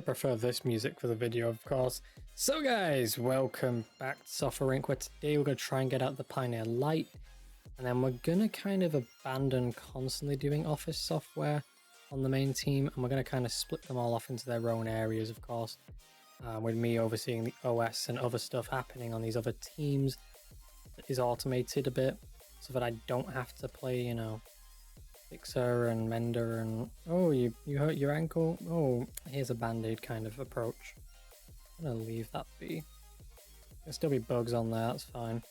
prefer this music for the video, of course. So guys, welcome back to Software Inc, where today we're going to try and get out the Pioneer Lite, and then we're going to kind of abandon constantly doing Office software on the main team, and we're going to kind of split them all off into their own areas, of course, with me overseeing the OS and other stuff happening on these other teams that is automated a bit, so that I don't have to play, you know, Fixer and Mender and... Oh, you hurt your ankle? Oh, here's a band-aid kind of approach. I'm gonna leave that be. There'll still be bugs on there, that's fine.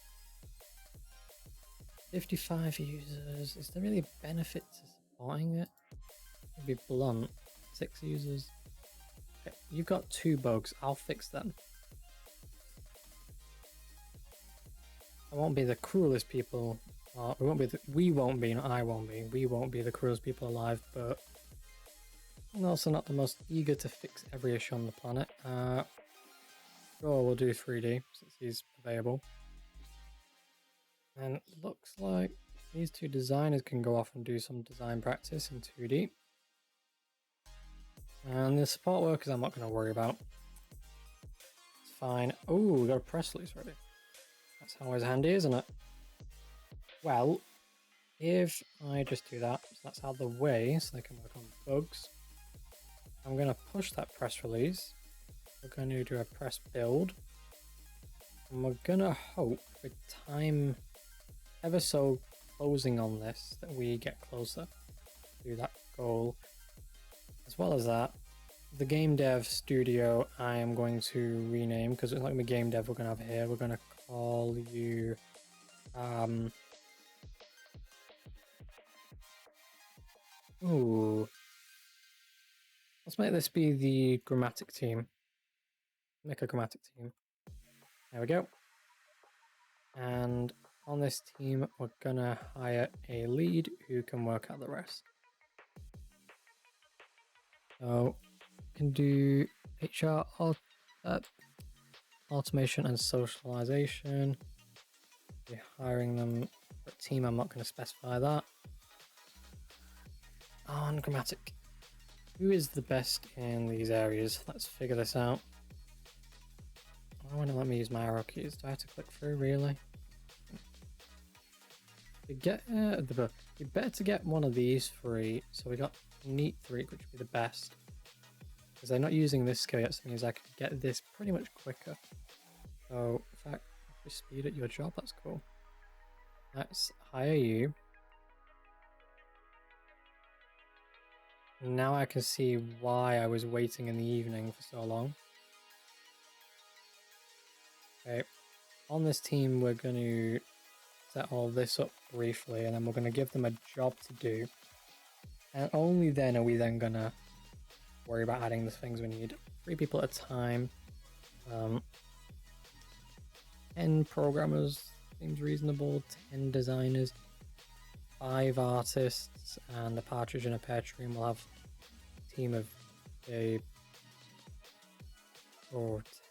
55 users. Is there really a benefit to supporting it? To be blunt. 6 users. Okay, you've got 2 bugs. I'll fix them. I won't be the cruelest people. We won't be, not I won't be. We won't be the cruelest people alive, but I'm also not the most eager to fix every issue on the planet. Sure, we'll do 3D since he's available. And it looks like these 2 designers can go off and do some design practice in 2D. And the support workers I'm not going to worry about. It's fine. Oh, we got a press release ready. That's always handy, isn't it? Well, if I just do that, so that's out of the way, so they can work on bugs. I'm going to push that press release. We're going to do a press build. And we're going to hope with time ever so closing on this that we get closer to that goal. As well as that, the game dev studio I am going to rename, because it's not going to be game dev we're going to have here. We're going to call you... Ooh. Let's make this be the Grammatic team. Make a Grammatic team. There we go. And on this team, we're gonna hire a lead who can work out the rest. So, we can do HR, automation and socialization. Be hiring them for a team, I'm not going to specify that. On Grammatic. Who is the best in these areas? Let's figure this out. I want to let me use my arrow keys. Do I have to click through, really? It'd be better to get one of these 3. So we got Neat 3, which would be the best. Because they're not using this skill yet, so it means I can get this pretty much quicker. So, in fact, if we speed at your job, that's cool. Let's hire you. Now I can see why I was waiting in the evening for so long. Okay, on this team we're going to set all this up briefly and then we're going to give them a job to do. And only then are we then going to worry about adding the things we need. 3 people at a time. 10 programmers seems reasonable, 10 designers. 5 artists and a partridge in a pear tree, and we'll have a team of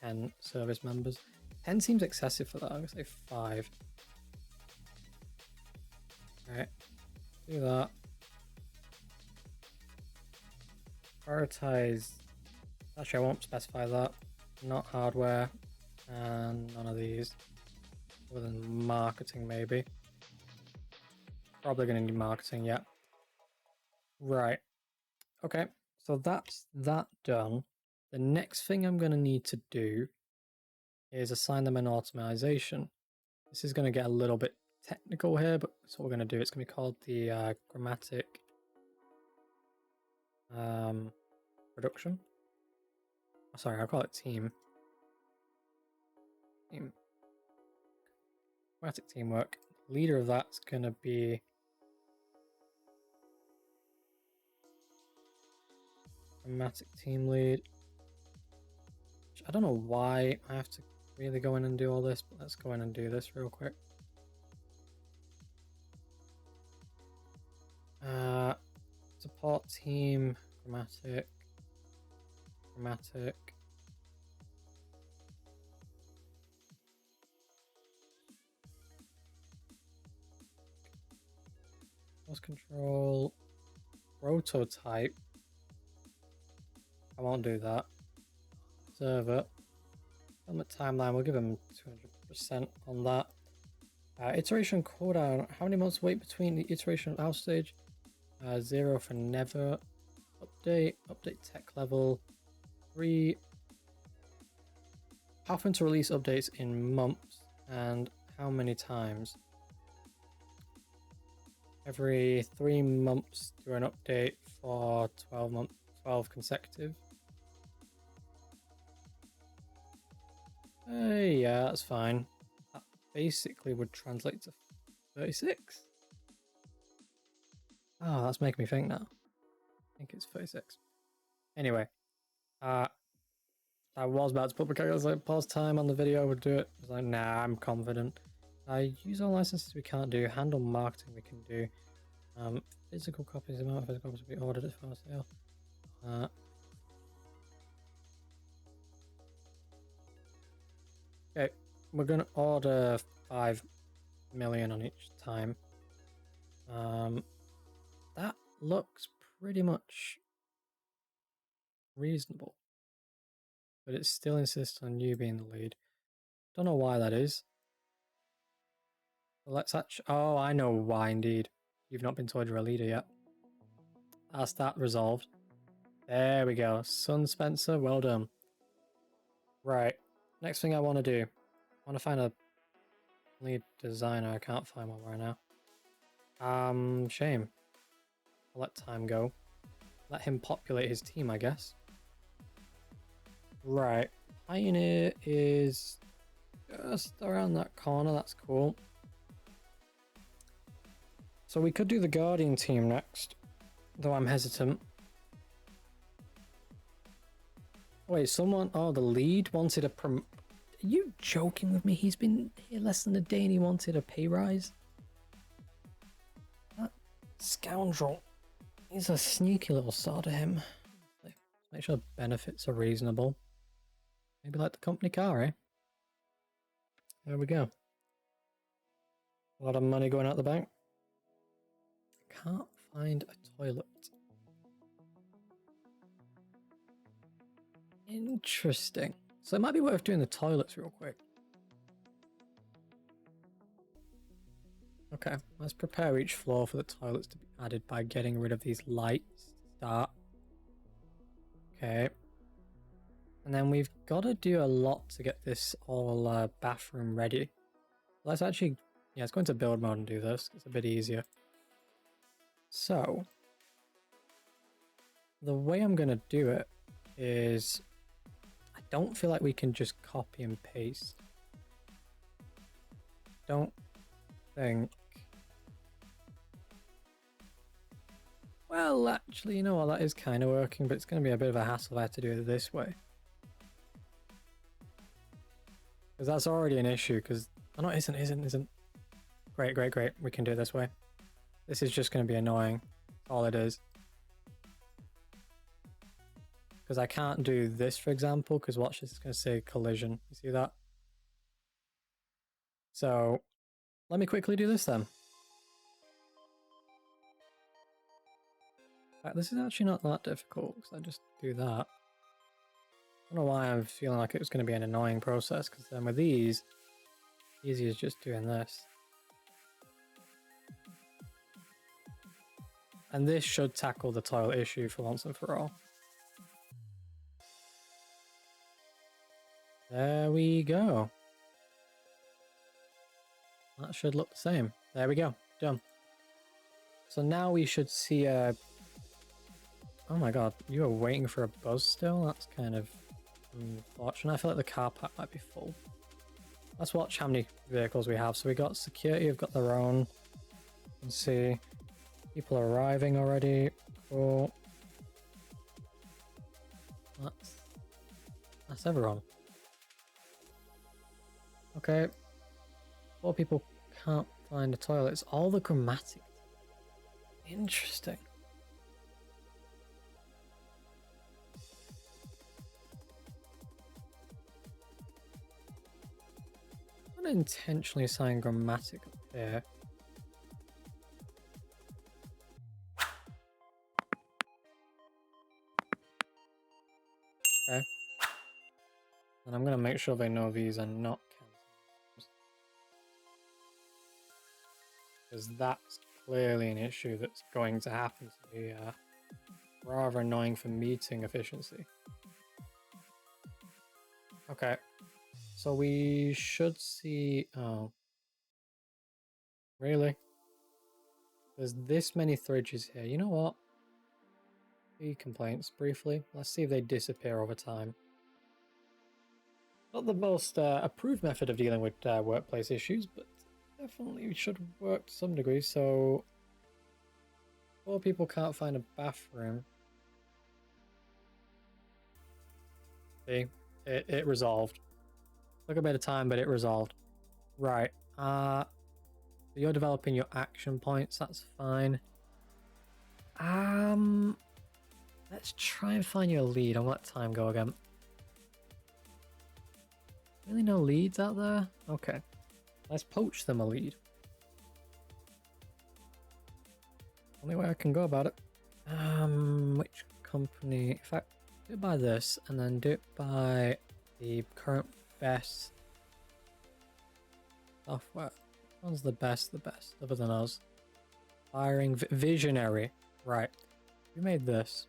10 service members. 10 seems excessive for that, I'm going to say 5. Alright, do that. Prioritize, actually I won't specify that, not hardware, and none of these, other than marketing maybe. Probably going to need marketing, yeah. Right. Okay, so that's that done. The next thing I'm going to need to do is assign them an automation. This is going to get a little bit technical here, but that's what we're going to do. It's going to be called the Grammatic production. Oh, sorry, I'll call it team. Grammatic teamwork. Leader of that's going to be Grammatic team lead. I don't know why I have to really go in and do all this, but let's go in and do this real quick. Support team, Grammatic. Source control, prototype. I won't do that. server. Element timeline, we'll give him 200% on that. Iteration cooldown, how many months wait between the iteration and out stage? 0 for never. Update tech level. 3. How often to release updates in months and how many times? Every 3 months do an update for 12 months, 12 consecutive. Yeah, that's fine. That basically would translate to 36. Oh, that's making me think now. I think it's 36. Anyway, I was about to put the was like pause time on the video, would do it. I was like, nah, I'm confident. Use all licenses we can't do. Handle marketing we can do. Physical copies, amount of physical copies to be ordered as far as sale. Okay, we're gonna order 5 million on each time. That looks pretty much reasonable, but it still insists on you being the lead. Don't know why that is. Let's actually. Oh, I know why indeed. You've not been told you're a leader yet. That's that resolved. There we go. Son Spencer, well done. Right. Next thing I want to do. I want to find a lead designer. I can't find one right now. Shame. I'll let time go. Let him populate his team, I guess. Right. Pioneer is just around that corner. That's cool. So we could do the Guardian team next, though I'm hesitant. Wait, someone... Oh, the lead wanted a Are you joking with me? He's been here less than a day and he wanted a pay rise? That scoundrel. He's a sneaky little sod of him. Make sure benefits are reasonable. Maybe like the company car, eh? There we go. A lot of money going out the bank. Can't find a toilet. Interesting. So it might be worth doing the toilets real quick. Okay, let's prepare each floor for the toilets to be added by getting rid of these lights to start. Okay. And then we've got to do a lot to get this all bathroom ready. Let's actually, yeah, let's go into build mode and do this. It's a bit easier. So, the way I'm going to do it is, I don't feel like we can just copy and paste. Don't think. Well, actually, you know what, that is kind of working, but it's going to be a bit of a hassle if I have to do it this way. Because that's already an issue, because... Oh, no, it isn't. Great. We can do it this way. This is just going to be annoying. That's all it is. Because I can't do this, for example, because watch this, is going to say collision. You see that? So, let me quickly do this then. This is actually not that difficult, because I just do that. I don't know why I'm feeling like it was going to be an annoying process, because then with these, easy as just doing this. And this should tackle the toilet issue for once and for all. There we go. That should look the same. There we go. Done. So now we should see a... Oh my god, you are waiting for a buzz still? That's kind of unfortunate. I feel like the car park might be full. Let's watch how many vehicles we have. So we got security, we've got their own. You can see people are arriving already. Cool. That's everyone. Okay. 4 people can't find a toilet. It's all the grammatic. Interesting. I'm going to intentionally assign grammatic up here. Okay. And I'm going to make sure they know these are not cancelled. Because that's clearly an issue that's going to happen to be rather annoying for meeting efficiency. Okay, so we should see... Oh. Really? There's this many fridges here. You know what? The complaints briefly. Let's see if they disappear over time. Not the most approved method of dealing with workplace issues, but definitely should work to some degree. So, 4 people can't find a bathroom. See, it resolved. Took a bit of time, but it resolved. Right. So you're developing your action points. That's fine. Let's try and find you a lead. I'll let time go again. Really no leads out there? Okay. Let's poach them a lead. Only way I can go about it. Which company? In fact, do it by this, and then do it by the current best software. Which one's the best, other than us? Firing Visionary. Right. Who made this?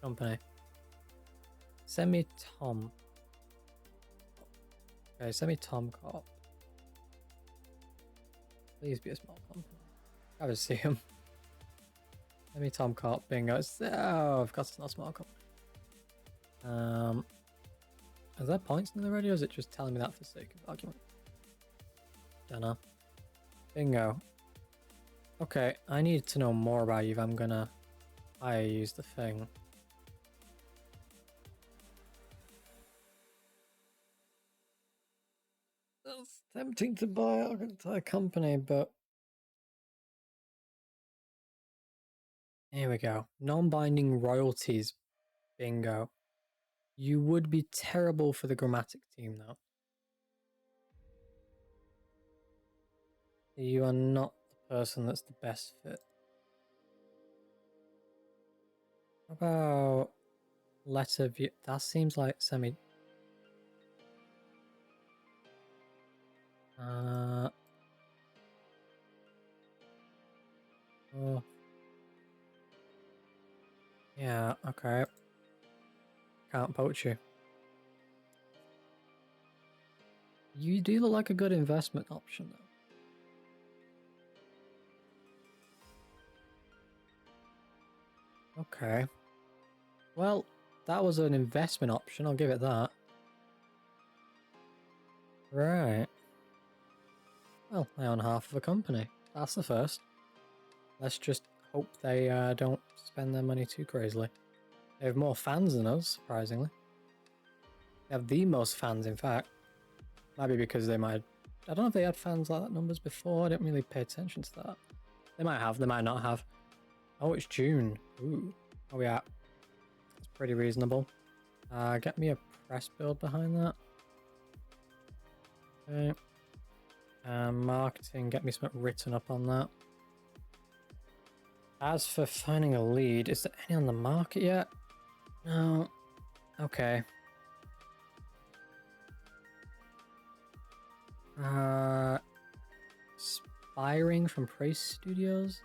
Company. Send me Tom. Okay, send me Tom Corp. Please be a small company. I would see him. Send me Tom Corp. Bingo. Oh, I've got it's not a small company. Is there points in the radio, or is it just telling me that for the sake of argument? Don't know. Bingo. Okay, I need to know more about you if I'm gonna use the thing. That's tempting to buy our entire company, but here we go. Non-binding royalties. Bingo. You would be terrible for the grammatic team, though. You are not the person that's the best fit. How about letter view? That seems like semi. Oh. Yeah, okay. Can't poach you. You do look like a good investment option, though. Okay. Well, that was an investment option, I'll give it that. Right. Well, I own half of a company. That's the first. Let's just hope they don't spend their money too crazily. They have more fans than us, surprisingly. They have the most fans, in fact. Might be because they might... I don't know if they had fans like that numbers before. I didn't really pay attention to that. They might have, they might not have. Oh, it's June. Ooh. Where we at? That's pretty reasonable. Get me a press build behind that. Okay. Marketing, get me something written up on that. As for finding a lead, is there any on the market yet? No. Okay. Spiring from Praise Studios?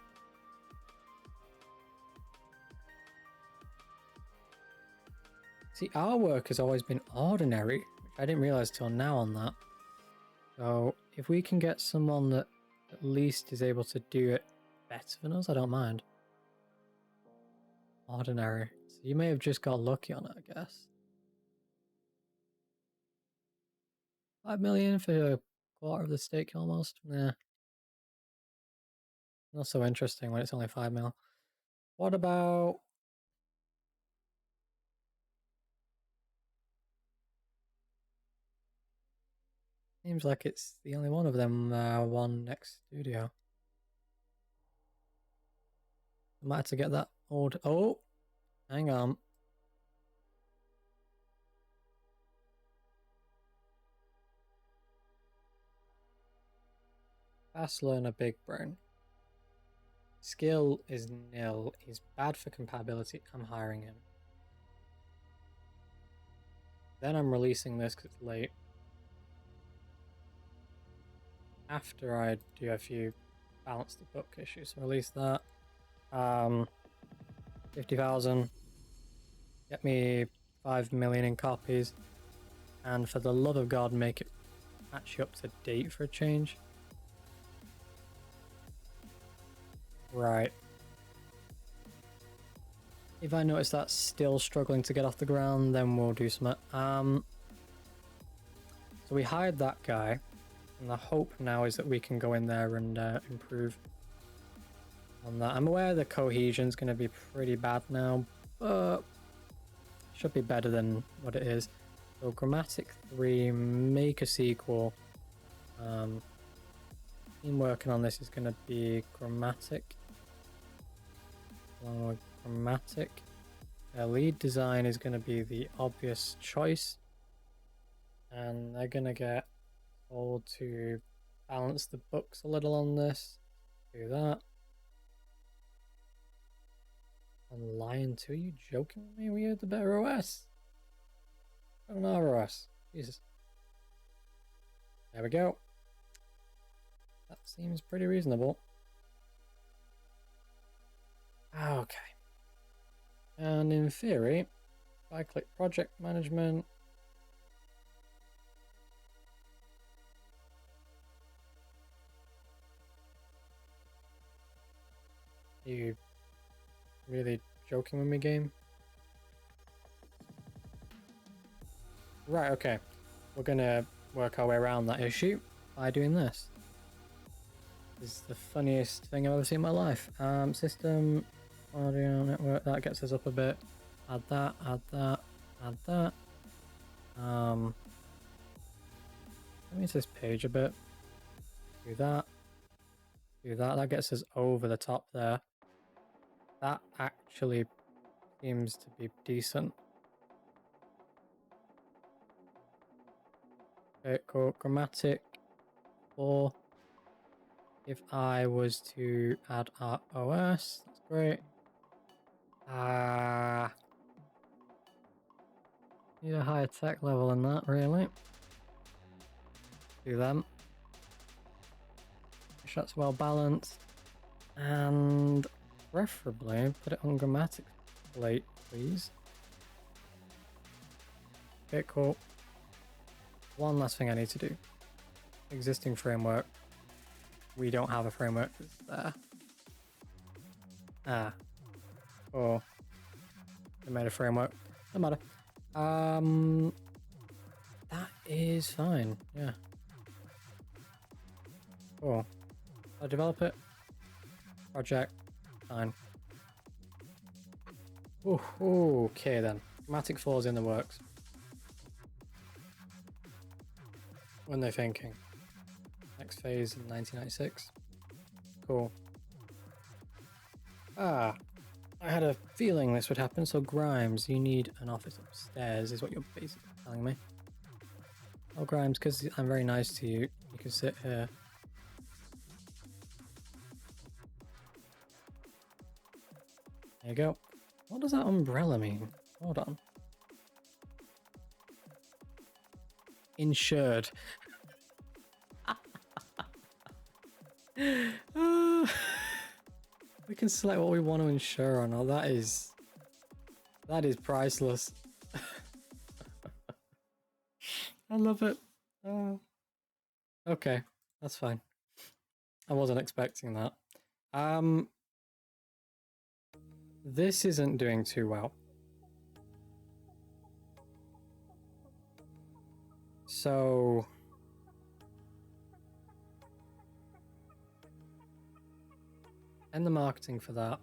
See, our work has always been ordinary, which I didn't realize till now on that. So, if we can get someone that at least is able to do it better than us, I don't mind. Ordinary. So you may have just got lucky on it, I guess. 5 million for a quarter of the stake almost? Nah. Not so interesting when it's only 5 mil. What about... Seems like it's the only one of them one next studio. I might have to get that old... Oh! Hang on. Fast learner, big brain. Skill is nil. He's bad for compatibility. I'm hiring him. Then I'm releasing this because it's late. After I do a few balance the book issues, so release that. 50,000. Get me 5 million in copies. And for the love of God, make it actually up to date for a change. Right. If I notice that's still struggling to get off the ground, then we'll do something. So we hired that guy, and the hope now is that we can go in there and improve on that. I'm aware the cohesion's going to be pretty bad now, but should be better than what it is. So Grammatic 3, make a sequel. Team working on this is going to be Grammatic. Along with Grammatic. Lead design is going to be the obvious choice. And they're going to get told to balance the books a little on this. Do that. On Lion 2, are you joking with me? We had the better OS. On our OS. Jesus. There we go. That seems pretty reasonable. Okay. And in theory, if I click project management, are you really joking with me, game? Right, okay. We're gonna work our way around that issue by doing this. This is the funniest thing I've ever seen in my life. System, audio, network, that gets us up a bit. Add that, add that, add that. Let me this page a bit. Do that. Do that. That gets us over the top there. That actually seems to be decent. Okay, cool. Grammatic 4. If I was to add our OS, that's great. Need a higher tech level than that, really. Do them. That's well balanced. And preferably put it on Grammatic plate, please. Okay, cool. One last thing I need to do. Existing framework. We don't have a framework that's there. Oh. I made a framework. No matter. That is fine. Yeah. Cool. I'll develop it. Project. Fine. Ooh, okay then. Grammatic 4 is in the works. When they're thinking. Next phase in 1996. Cool. I had a feeling this would happen. So Grimes, you need an office upstairs is what you're basically telling me. Oh Grimes, because I'm very nice to you, you can sit here. There you go. What does that umbrella mean? Hold on. Insured. We can select what we want to insure or not. That is priceless. I love it. Okay, that's fine. I wasn't expecting that. This isn't doing too well. So end the marketing for that.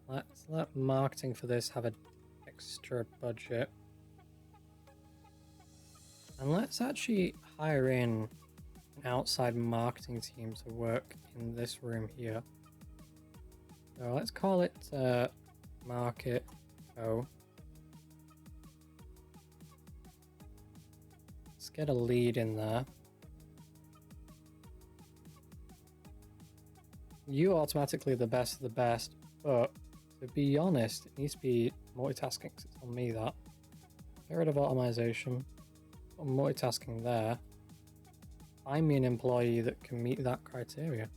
Let's let marketing for this have an extra budget. And let's actually hire in an outside marketing team to work in this room here. So let's call it Market Co. Let's get a lead in there. You automatically the best of the best, but to be honest, it needs to be multitasking because it's on me that. Get rid of automation. Put multitasking there. Find me an employee that can meet that criteria.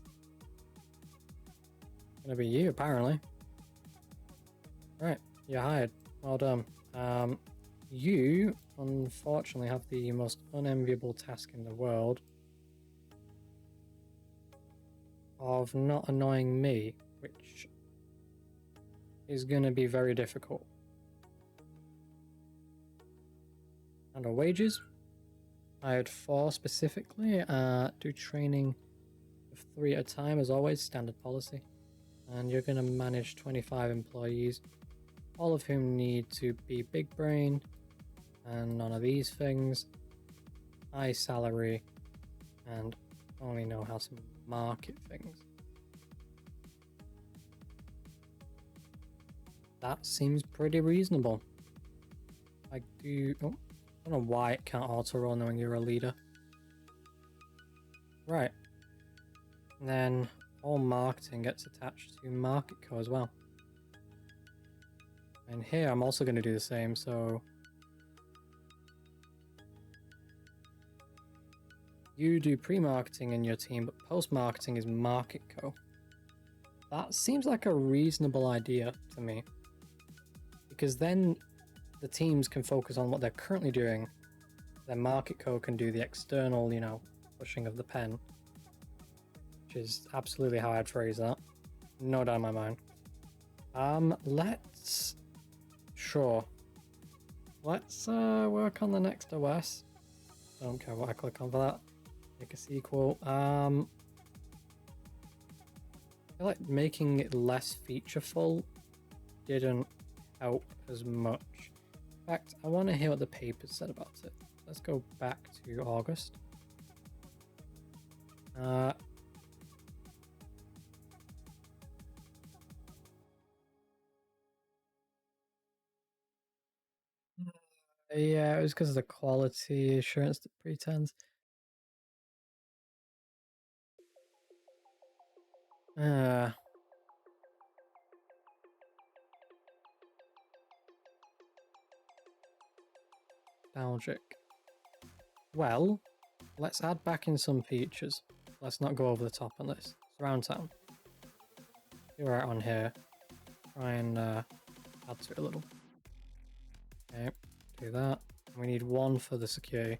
It's gonna be you, apparently. Right, you're hired. Well done. You, unfortunately, have the most unenviable task in the world of not annoying me, which is going to be very difficult. And our wages, I had 4 specifically. Do training of 3 at a time, as always, standard policy. And you're going to manage 25 employees, all of whom need to be big brained and none of these things. High salary and only know how to market things. That seems pretty reasonable. I don't know why it can't auto-roll knowing you're a leader. Right. And then all marketing gets attached to MarketCo as well. And here I'm also going to do the same, so you do pre-marketing in your team, but post-marketing is MarketCo. That seems like a reasonable idea to me, because then the teams can focus on what they're currently doing. Then MarketCo can do the external, pushing of the pen, which is absolutely how I'd phrase that. No doubt in my mind. Let's work on the next OS. Don't care what I click on for that. Make a sequel. I feel like making it less featureful didn't help as much. In fact, I want to hear what the paper said about it. Let's go back to August. Yeah, it was because of the quality assurance that pretends. Nostalgic. Well, let's add back in some features. Let's not go over the top on this. Surround sound. You're right on here. Try and add to it a little. Okay, do that. We need 1 for the security.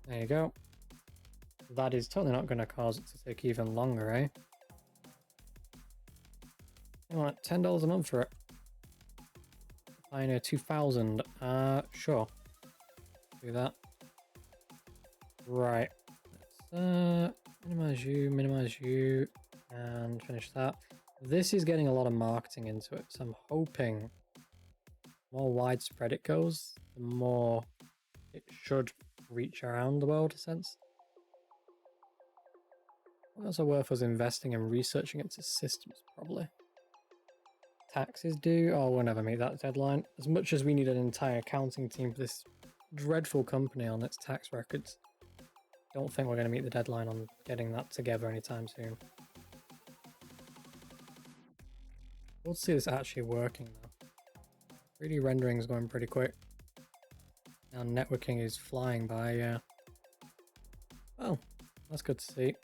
There you go. That is totally not going to cause it to take even longer, eh? You want $10 a month for it? Pioneer 2000. Sure. Do that. Right. Let's minimize you, and finish that. This is getting a lot of marketing into it, so I'm hoping the more widespread it goes, the more it should reach around the world, in a sense. Also worth us investing in researching into systems, probably. Taxes due? Oh, we'll never meet that deadline. As much as we need an entire accounting team for this dreadful company on its tax records, don't think we're going to meet the deadline on getting that together anytime soon. We'll see this actually working though. 3D rendering is going pretty quick. Now networking is flying by, yeah. Oh, that's good to see.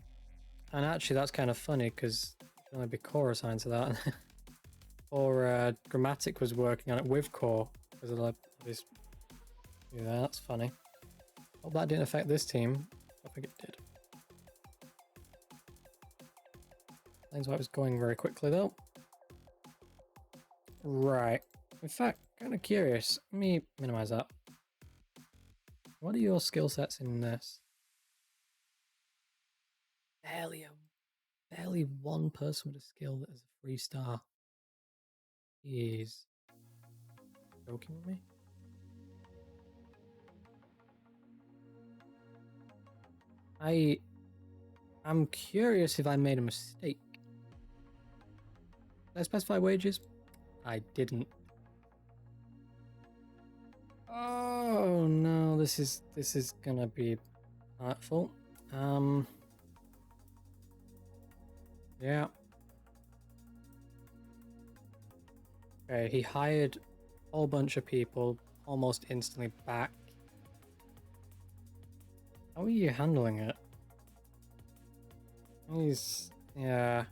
And actually that's kind of funny because there should only be core assigned to that. Or Grammatic was working on it with core because of this. Yeah, that's funny. Hope that didn't affect this team. I think it did. Explains why it was going very quickly though. Right. In fact, kind of curious. Let me minimize that. What are your skill sets in this? Barely 1 person with a skill that is a 3-star. He's joking with me. I'm curious if I made a mistake. Did I specify wages? I didn't. Oh no, this is gonna be hurtful. Yeah. Okay, he hired a whole bunch of people almost instantly back. How are you handling it? Yeah.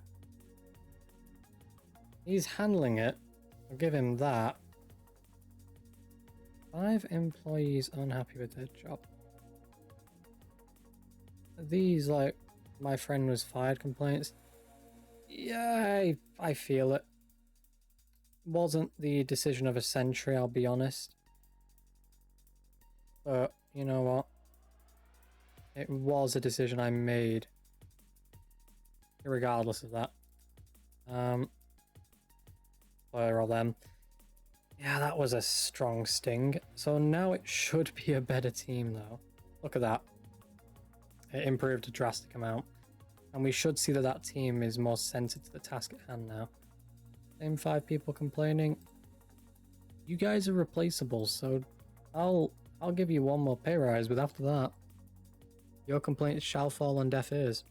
He's handling it. I'll give him that. 5 employees unhappy with their job. These, like, my friend was fired complaints. Yeah, I feel it. Wasn't the decision of a century, I'll be honest. But, you know what? It was a decision I made. Regardless of that. Or them. Yeah, that was a strong sting. So now it should be a better team, though. Look at that. It improved a drastic amount. And we should see that that team is more centered to the task at hand now. Same 5 people complaining. You guys are replaceable, so I'll give you one more pay rise, but after that, your complaints shall fall on deaf ears.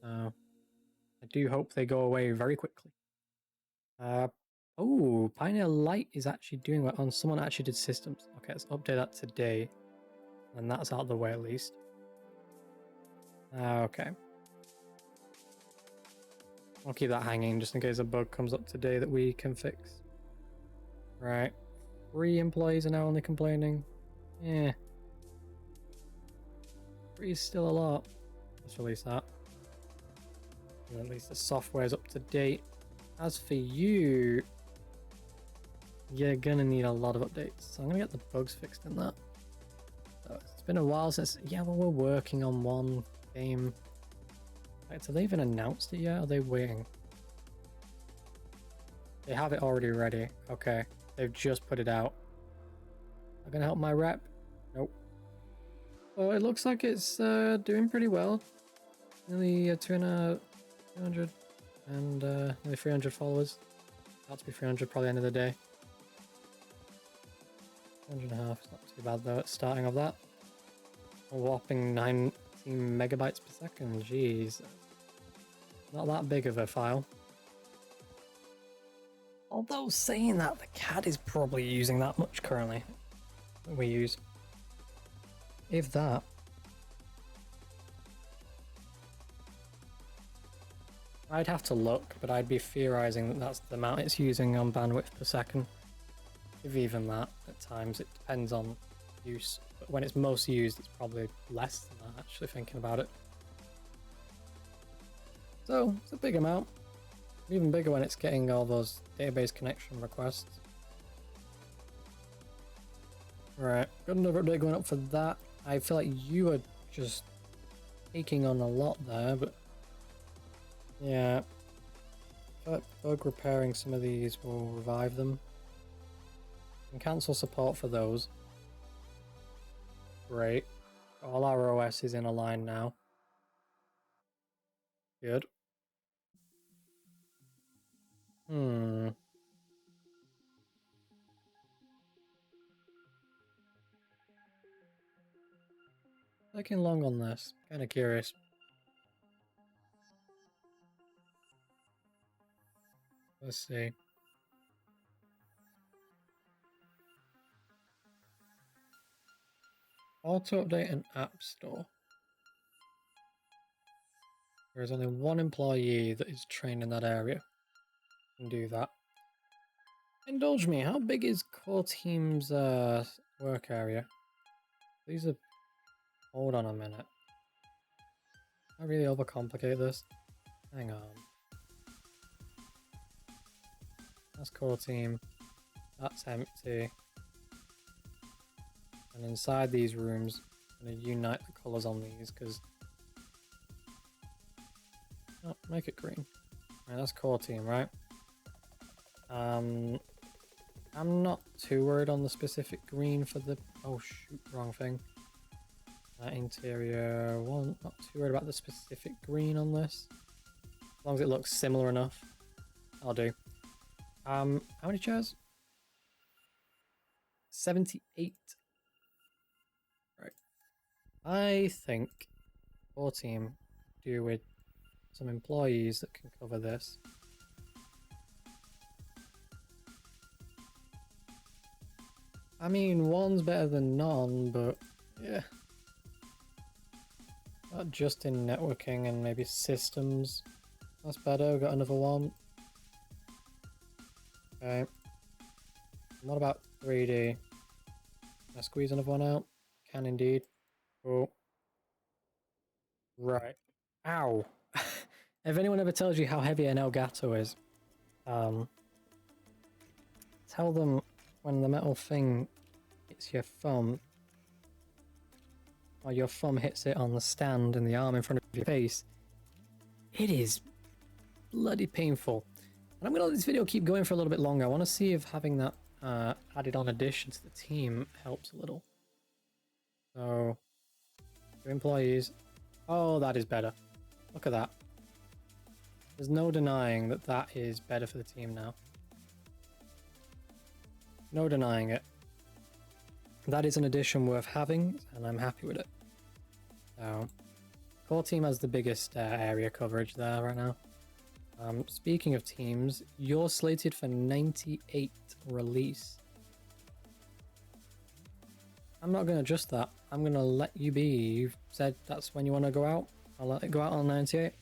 I do hope they go away very quickly. Oh, Pioneer Light is actually doing well. On someone actually did systems. Okay, let's update that today. And that's out of the way at least. Okay. I'll keep that hanging just in case a bug comes up today that we can fix. Right. 3 employees are now only complaining. Yeah. 3 is still a lot. Let's release that. And at least the software's up to date. As for you, you're gonna need a lot of updates. So I'm gonna get the bugs fixed in that. So it's been a while since. Yeah, well, we're working on one game. Right, so they even announced it yet? Or are they waiting? They have it already ready. Okay, they've just put it out. Not gonna help my rep? Nope. Well, it looks like it's doing pretty well. Nearly 200 and nearly 300 followers. About to be 300 probably end of the day. 100.5, it's not too bad though at starting of that. A whopping 19 megabytes per second, jeez. Not that big of a file. Although saying that, the CAD is probably using that much currently. That we use. If that. I'd have to look, but I'd be theorizing that that's the amount it's using on bandwidth per second. If even that, at times. It depends on use. But when it's most used, it's probably less than that, actually, thinking about it. So, it's a big amount. Even bigger when it's getting all those database connection requests. Right, got another update going up for that. I feel like you are just taking on a lot there, but yeah. I feel like bug repairing some of these will revive them. And cancel support for those. Great. All our OS is in a line now. Good. Taking long on this. Kind of curious. Let's see. Auto update an app store. There is only 1 employee that is trained in that area. Can do that. Indulge me, how big is Core Team's work area? These are... Hold on a minute. I really overcomplicate this. Hang on. That's Core Team. That's empty. And inside these rooms, I'm going to unite the colours on these because... Oh, make it green. Right, that's Core Team, right? I'm not too worried on the specific green for the... Oh shoot, wrong thing. Interior one, not too worried about the specific green on this. As long as it looks similar enough, I'll do. How many chairs? 78. Right. I think Core Team do with some employees that can cover this. I mean, one's better than none, but yeah. Not just in networking and maybe systems. That's better. Got another one. Okay. What about 3D? Can I squeeze another one out? Can indeed. Oh. Right. Ow. If anyone ever tells you how heavy an Elgato is, tell them when the metal thing hits your thumb, or your thumb hits it on the stand in the arm in front of your face, it is bloody painful. And I'm gonna let this video keep going for a little bit longer. I want to see if having that added on addition to the team helps a little. So, 2 employees. Oh, that is better. Look at that. There's no denying that that is better for the team now. No denying it. That is an addition worth having, and I'm happy with it. So, core team has the biggest area coverage there right now. Speaking of teams, you're slated for 98 release. I'm not going to adjust that. I'm going to let you be. You've said that's when you want to go out. I'll let it go out on 98.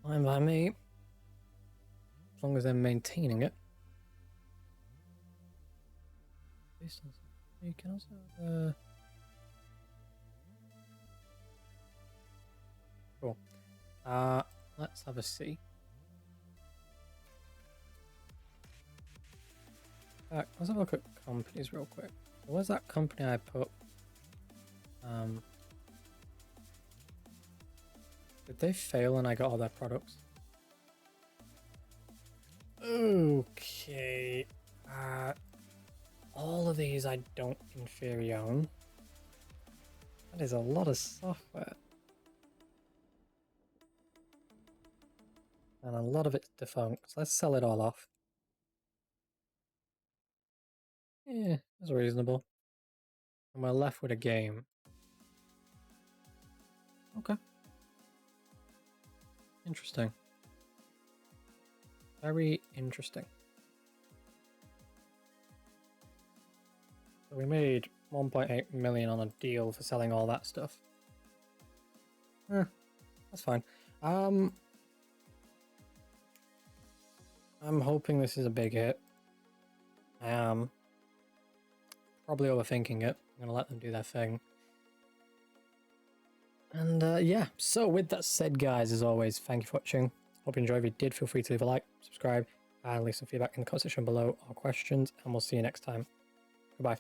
Fine by me. As long as they're maintaining it. You can also... Cool. Let's have a see. Let's have a look at companies real quick. Where's that company I put? Did they fail and I got all their products? Okay. All of these I don't in theory own. That is a lot of software. And a lot of it's defunct. So let's sell it all off. Yeah, that's reasonable. And we're left with a game. Okay. Interesting. Very interesting. So we made 1.8 million on a deal for selling all that stuff. That's fine. I'm hoping this is a big hit. I am. Probably overthinking it. I'm going to let them do their thing. And yeah, so with that said, guys, as always, thank you for watching. Hope you enjoyed. If you did, feel free to leave a like, subscribe, and leave some feedback in the comment section below or questions, and we'll see you next time. Goodbye.